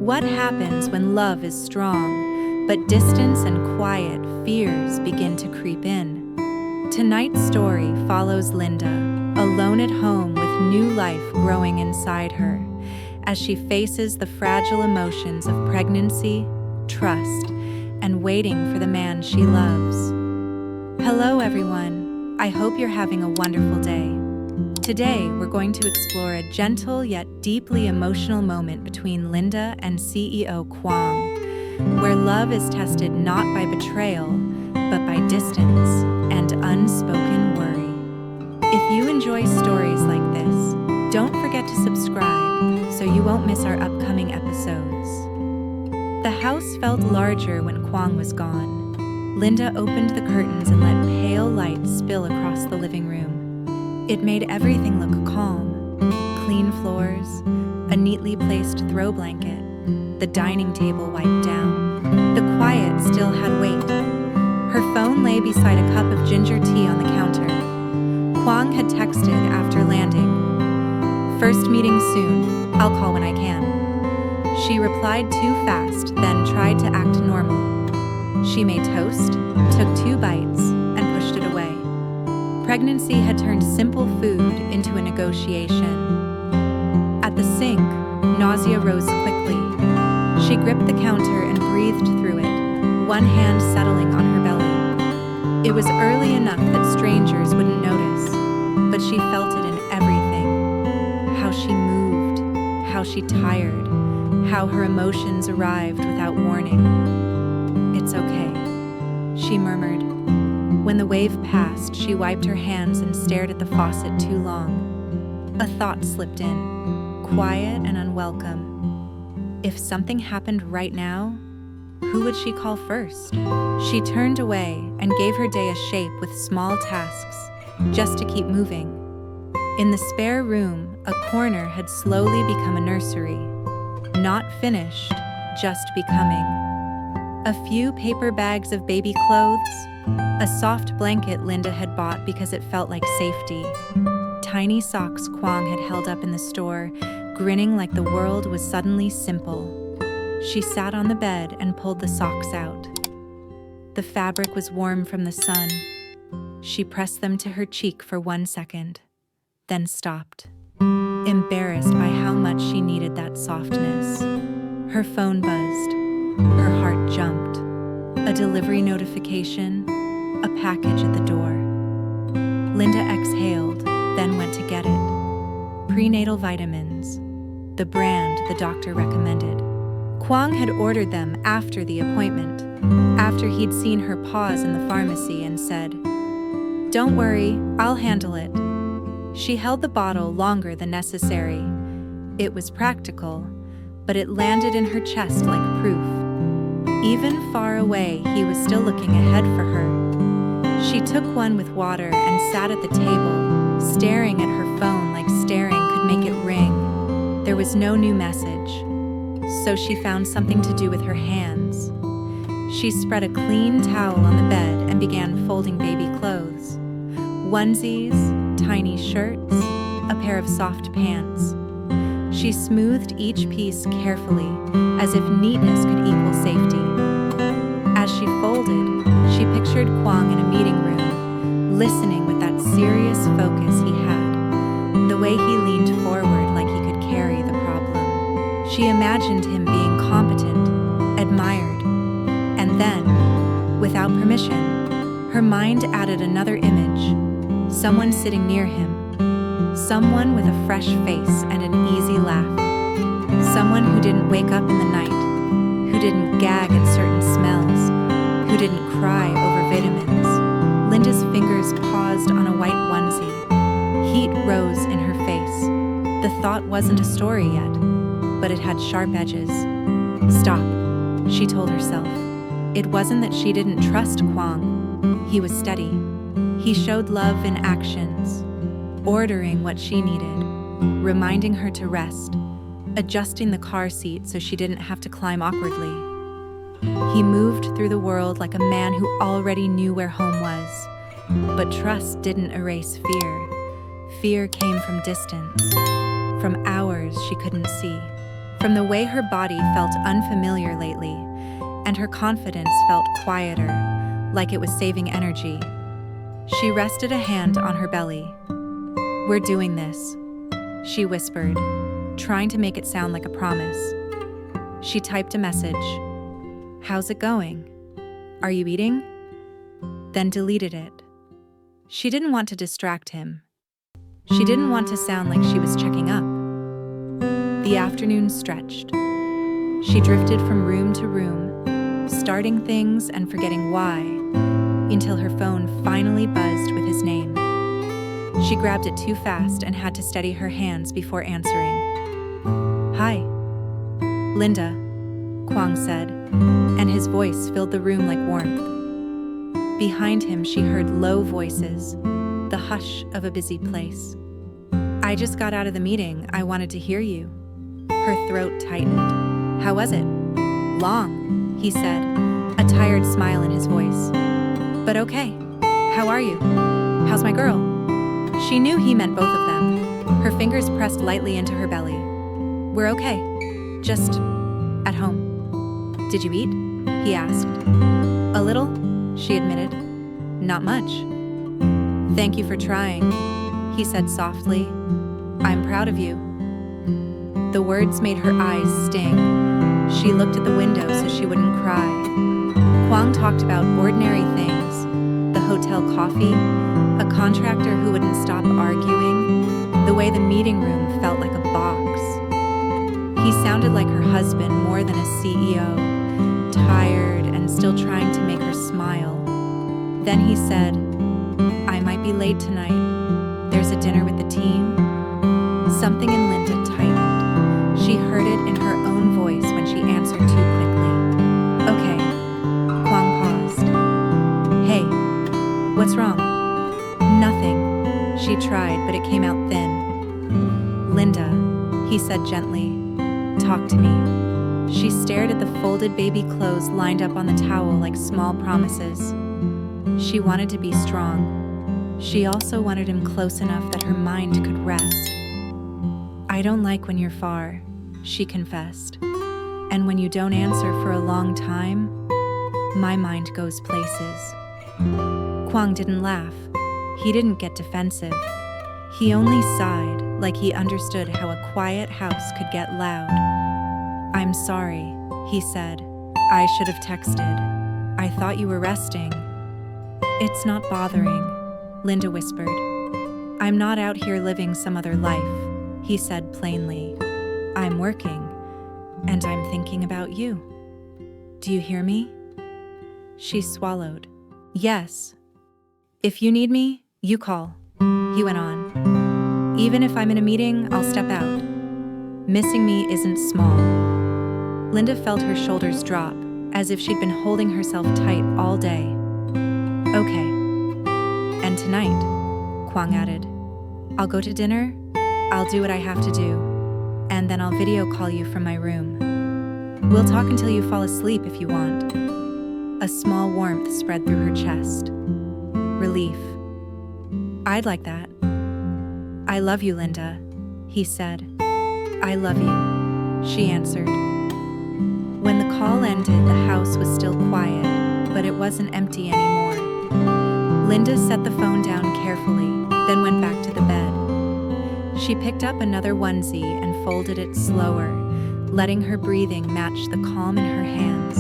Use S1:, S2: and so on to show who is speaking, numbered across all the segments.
S1: What happens when love is strong, but distance and quiet fears begin to creep in? Tonight's story follows Linda, alone at home with new life growing inside her, as she faces the fragile emotions of pregnancy, trust, and waiting for the man she loves. Hello everyone, I hope you're having a wonderful day. Today we're going to explore a gentle yet deeply emotional moment between Linda and CEO Quang, where love is tested not by betrayal, but by distance and unspoken worry. If you enjoy stories like this, don't forget to subscribe so you won't miss our upcoming episodes. The house felt larger when Quang was gone. Linda opened the curtains and let pale light spill across the living room. It made everything look calm. Clean floors, a neatly placed throw blanket, the dining table wiped down. The quiet still had weight. Her phone lay beside a cup of ginger tea on the counter. Quang had texted after landing, "First meeting soon, I'll call when I can." She replied too fast, then tried to act normal. She made toast, took 2 bites, and pushed it away. Pregnancy had turned simple food into a negotiation. At the sink, nausea rose quickly. She gripped the counter and breathed through it, one hand settling on her belly. It was early enough that strangers wouldn't notice, but she felt it in everything. How she moved, how she tired, how her emotions arrived without warning. "It's okay," she murmured. When the wave passed, she wiped her hands and stared at the faucet too long. A thought slipped in, quiet and unwelcome. If something happened right now, who would she call first? She turned away and gave her day a shape with small tasks, just to keep moving. In the spare room, a corner had slowly become a nursery. Not finished, just becoming. A few paper bags of baby clothes, a soft blanket Linda had bought because it felt like safety, tiny socks Quang had held up in the store, grinning like the world was suddenly simple. She sat on the bed and pulled the socks out. The fabric was warm from the sun. She pressed them to her cheek for 1 second, then stopped, embarrassed by how much she needed that softness. Her phone buzzed. Her heart jumped. A delivery notification, a package at the door. Linda exhaled, then went to get it. Prenatal vitamins, the brand the doctor recommended. Quang had ordered them after the appointment, after he'd seen her pause in the pharmacy and said, "Don't worry, I'll handle it." She held the bottle longer than necessary. It was practical, but it landed in her chest like proof. Even far away, he was still looking ahead for her. She took one with water and sat at the table, staring at her phone like staring could make it ring. There was no new message, so she found something to do with her hands. She spread a clean towel on the bed and began folding baby clothes. Onesies, tiny shirts, a pair of soft pants. She smoothed each piece carefully, as if neatness could equal safety. As she folded, she pictured Quang in a meeting room, listening with that serious focus he had, the way he leaned forward like he could carry the problem. She imagined him being competent, admired, and then, without permission, her mind added another image, someone sitting near him. Someone with a fresh face and an easy laugh. Someone who didn't wake up in the night, who didn't gag at certain smells, who didn't cry over vitamins. Linda's fingers paused on a white onesie. Heat rose in her face. The thought wasn't a story yet, but it had sharp edges. "Stop," she told herself. It wasn't that she didn't trust Quang. He was steady. He showed love in actions, ordering what she needed, reminding her to rest, adjusting the car seat so she didn't have to climb awkwardly. He moved through the world like a man who already knew where home was. But trust didn't erase fear. Fear came from distance, from hours she couldn't see. from the way her body felt unfamiliar lately, and her confidence felt quieter, like it was saving energy. She rested a hand on her belly. "We're doing this," she whispered, trying to make it sound like a promise. She typed a message. "How's it going? Are you eating?" Then deleted it. She didn't want to distract him. She didn't want to sound like she was checking up. The afternoon stretched. She drifted from room to room, starting things and forgetting why, until her phone finally buzzed with his name. She grabbed it too fast and had to steady her hands before answering. "Hi." "Linda," Quang said, and his voice filled the room like warmth. Behind him, she heard low voices, the hush of a busy place. "I just got out of the meeting. I wanted to hear you." Her throat tightened. "How was it?" "Long," he said, a tired smile in his voice. "But okay. How are you? How's my girl?" She knew he meant both of them. Her fingers pressed lightly into her belly. "We're okay. Just at home." "Did you eat?" he asked. "A little," she admitted. "Not much." "Thank you for trying," he said softly. "I'm proud of you." The words made her eyes sting. She looked at the window so she wouldn't cry. Quang talked about ordinary things, the hotel coffee, a contractor who wouldn't stop arguing, the way the meeting room felt like a box. He sounded like her husband more than a CEO, tired and still trying to make her smile. Then he said, "I might be late tonight. There's a dinner with the team." Something in Linda tightened. She heard it in her own voice when she answered too quickly. "Okay." Quang paused. "Hey, what's wrong?" "Nothing," she tried, but it came out thin. "Linda," he said gently, "talk to me." She stared at the folded baby clothes lined up on the towel like small promises. She wanted to be strong. She also wanted him close enough that her mind could rest. "I don't like when you're far," she confessed. "And when you don't answer for a long time, my mind goes places." Quang didn't laugh. He didn't get defensive. He only sighed, like he understood how a quiet house could get loud. "I'm sorry," he said. "I should have texted. I thought you were resting." "It's not bothering," Linda whispered. "I'm not out here living some other life," he said plainly. "I'm working, and I'm thinking about you. Do you hear me?" She swallowed. "Yes. If you need me, you call," he went on. "Even if I'm in a meeting, I'll step out. Missing me isn't small." Linda felt her shoulders drop, as if she'd been holding herself tight all day. "Okay. And tonight," Quang added, "I'll go to dinner, I'll do what I have to do, and then I'll video call you from my room. We'll talk until you fall asleep if you want." A small warmth spread through her chest. Relief. "I'd like that." "I love you, Linda," he said. "I love you," she answered. When the call ended, the house was still quiet, but it wasn't empty anymore. Linda set the phone down carefully, then went back to the bed. She picked up another onesie and folded it slower, letting her breathing match the calm in her hands.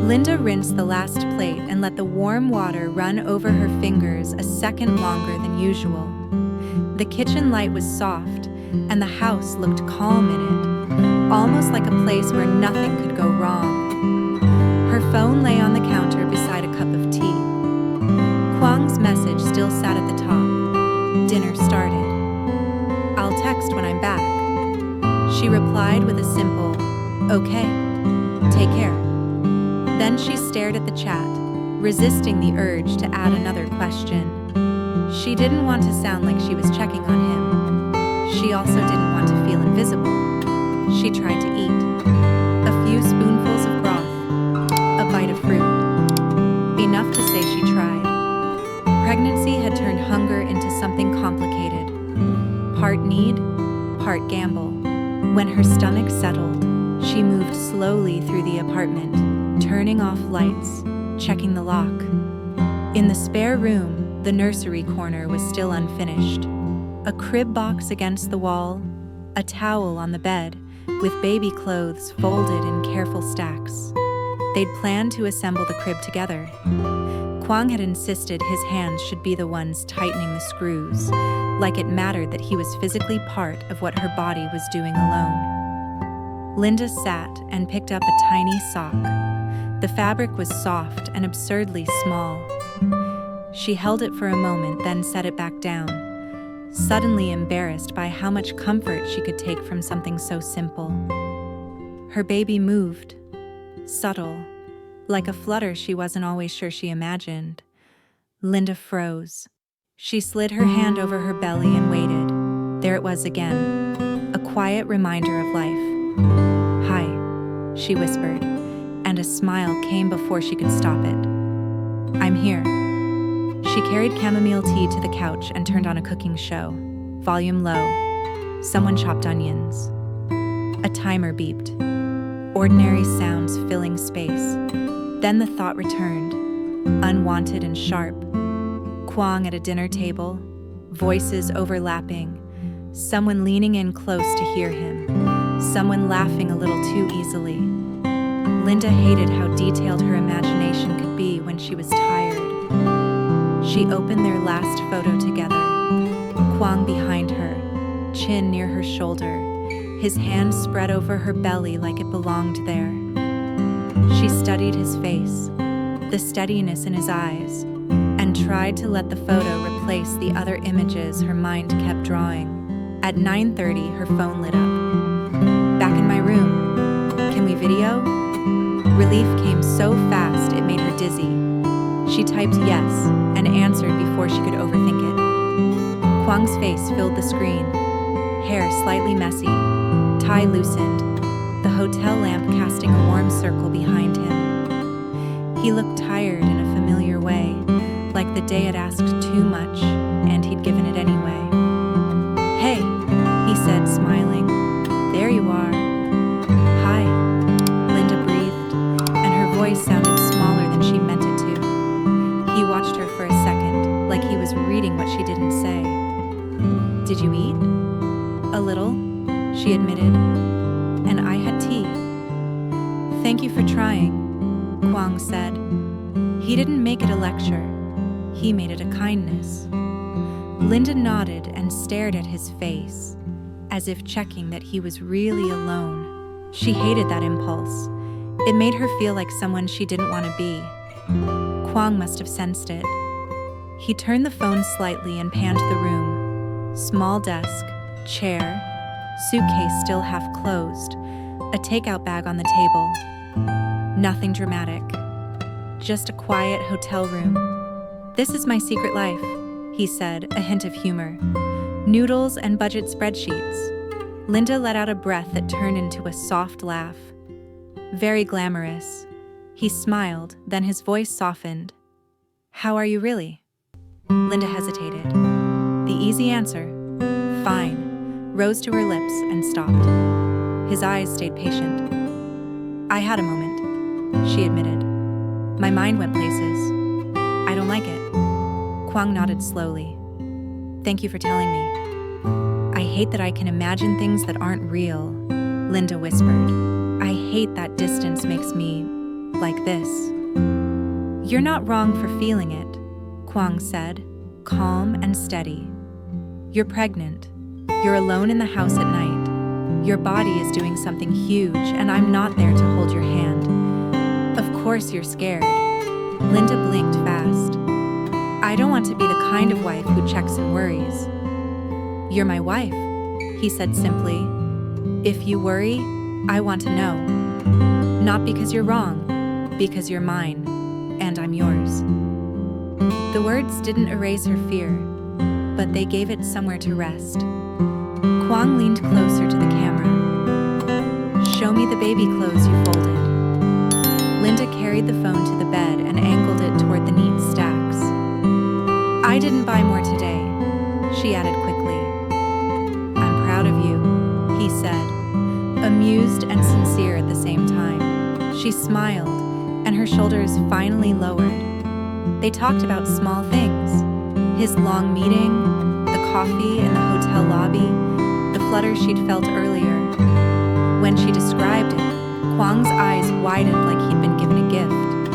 S1: Linda rinsed the last plate and let the warm water run over her fingers a second longer than usual. The kitchen light was soft, and the house looked calm in it, almost like a place where nothing could go wrong. Her phone lay on the counter beside a cup of tea. Quang's message still sat at the top. Dinner started. "I'll text when I'm back," she replied with a simple, "Okay, take care." Then she stared at the chat, resisting the urge to add another question. She didn't want to sound like she was checking on him. She also didn't want to feel invisible. She tried to eat. A few spoonfuls of broth, a bite of fruit. Enough to say she tried. Pregnancy had turned hunger into something complicated. Part need, part gamble. When her stomach settled, She moved slowly through the apartment, turning off lights, checking the lock. In the spare room, the nursery corner was still unfinished. A crib box against the wall, a towel on the bed, with baby clothes folded in careful stacks. They'd planned to assemble the crib together. Quang had insisted his hands should be the ones tightening the screws, like it mattered that he was physically part of what her body was doing alone. Linda sat and picked up a tiny sock. The fabric was soft and absurdly small. She held it for a moment, then set it back down, suddenly embarrassed by how much comfort she could take from something so simple. Her baby moved, subtle, like a flutter she wasn't always sure she imagined. Linda froze. She slid her hand over her belly and waited. There it was again, a quiet reminder of life. "Hi," she whispered, and a smile came before she could stop it. "I'm here." She carried chamomile tea to the couch and turned on a cooking show. Volume low. Someone chopped onions. A timer beeped. Ordinary sounds filling space. Then the thought returned, unwanted and sharp. Quang at a dinner table, voices overlapping, someone leaning in close to hear him, someone laughing a little too easily. Linda hated how detailed her imagination could be when she was tired. She opened their last photo together, Quang behind her, chin near her shoulder, his hand spread over her belly like it belonged there. She studied his face, the steadiness in his eyes, and tried to let the photo replace the other images her mind kept drawing. At 9:30, her phone lit up. "Back in my room. Can we video?" Relief came so fast it made her dizzy. She typed yes and answered before she could overthink it. Quang's face filled the screen, hair slightly messy, tie loosened, the hotel lamp casting a warm circle behind him. He looked tired in a familiar way, like the day had asked too much and he'd given it anyway. "Hey," he said, smiling. "There you are." "Hi," Linda breathed, and her voice sounded smaller than she meant it to. He watched her for a second, like he was reading what she didn't say. "Did you eat?" "A little," she admitted. "And I had tea." "Thank you for trying," Quang said. He didn't make it a lecture. He made it a kindness. Linda nodded and stared at his face, as if checking that he was really alone. She hated that impulse. It made her feel like someone she didn't want to be. Quang must have sensed it. He turned the phone slightly and panned the room. Small desk, chair, suitcase still half closed, a takeout bag on the table. Nothing dramatic. Just a quiet hotel room. "This is my secret life," he said, a hint of humor. "Noodles and budget spreadsheets." Linda let out a breath that turned into a soft laugh. "Very glamorous." He smiled, then his voice softened. "How are you really?" Linda hesitated. The easy answer, "Fine," rose to her lips and stopped. His eyes stayed patient. "I had a moment," she admitted. "My mind went places. I don't like it." Quang nodded slowly. "Thank you for telling me." "I hate that I can imagine things that aren't real," Linda whispered. "I hate that distance makes me like this." "You're not wrong for feeling it," Quang said, calm and steady. "You're pregnant. You're alone in the house at night. Your body is doing something huge, and I'm not there to hold your hand. Of course you're scared." Linda blinked fast. "I don't want to be the kind of wife who checks and worries." "You're my wife," he said simply. "If you worry, I want to know. Not because you're wrong, because you're mine, and I'm yours." The words didn't erase her fear, but they gave it somewhere to rest. Quang leaned closer to the camera. "Show me the baby clothes you folded." Linda carried the phone to the bed and angled it toward the neat stacks. "I didn't buy more today," she added quickly. "I'm proud of you," he said, amused and sincere at the same time. She smiled, and her shoulders finally lowered. They talked about small things: his long meeting, the coffee in the hotel lobby, the flutter she'd felt earlier. When she described it, Quang's eyes widened like he'd been given a gift.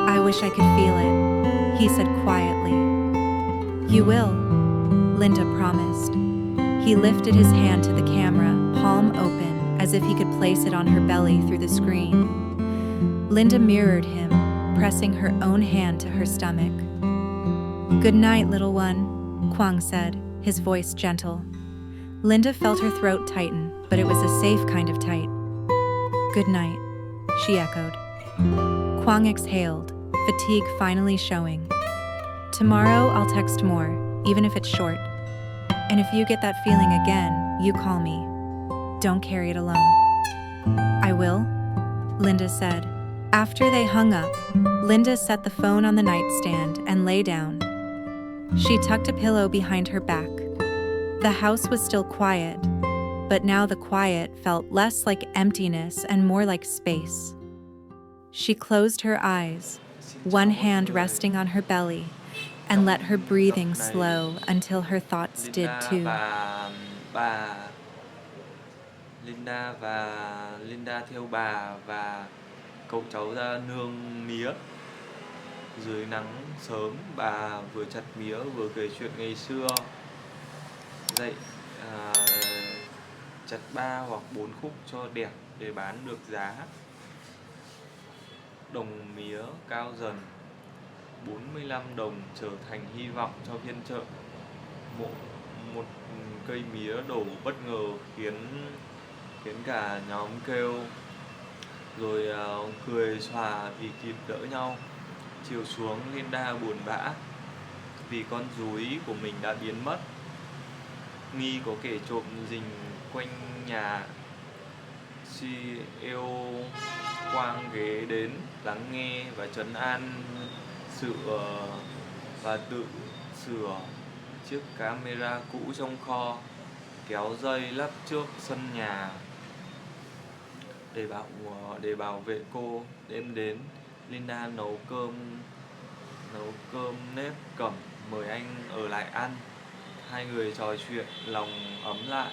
S1: "I wish I could feel it," he said quietly. "You will," Linda promised. He lifted his hand to the camera, palm open, as if he could place it on her belly through the screen. Linda mirrored him, pressing her own hand to her stomach. "Good night, little one," Quang said, his voice gentle. Linda felt her throat tighten, but it was a safe kind of tight. "Good night," she echoed. Quang exhaled, fatigue finally showing. "Tomorrow I'll text more, even if it's short. And if you get that feeling again, you call me. Don't carry it alone." "I will," Linda said. After they hung up, Linda set the phone on the nightstand and lay down. She tucked a pillow behind her back. The house was still quiet, but now the quiet felt less like emptiness and more like space. She closed her eyes, one hand resting on her belly, and let her breathing slow until her thoughts did too.
S2: Linda theo bà và cậu cháu ra nương mía. Dưới nắng sớm, bà vừa chặt mía vừa kể chuyện ngày xưa. Dậy chặt 3 hoặc 4 khúc cho đẹp để bán được giá. Đồng mía cao dần, 45 đồng trở thành hy vọng cho phiên chợ. Một cây mía đổ bất ngờ khiến cả nhóm kêu, rồi cười xòa vì kịp đỡ nhau. Chiều xuống, Linda buồn bã vì con rúi của mình đã biến mất. Nghi có kẻ trộm rình quanh nhà. CEO Quang ghé đến lắng nghe và trấn an và tự sửa chiếc camera cũ trong kho, kéo dây lắp trước sân nhà để bảo vệ cô. Đêm đến, Linda nấu cơm nếp cẩm mời anh ở lại ăn. Hai người trò chuyện lòng ấm lại.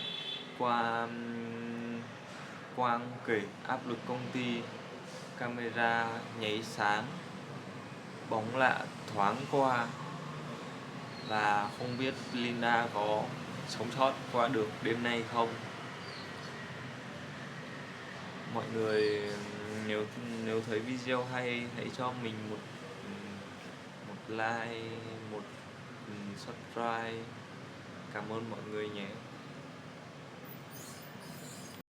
S2: Quang kể áp lực công ty, camera nháy sáng, bóng lạ thoáng qua, và không biết Linda có sống sót qua được đêm nay không. Mọi người nếu thấy video hay, hãy cho mình một like, một subscribe. Cảm ơn mọi người nhé.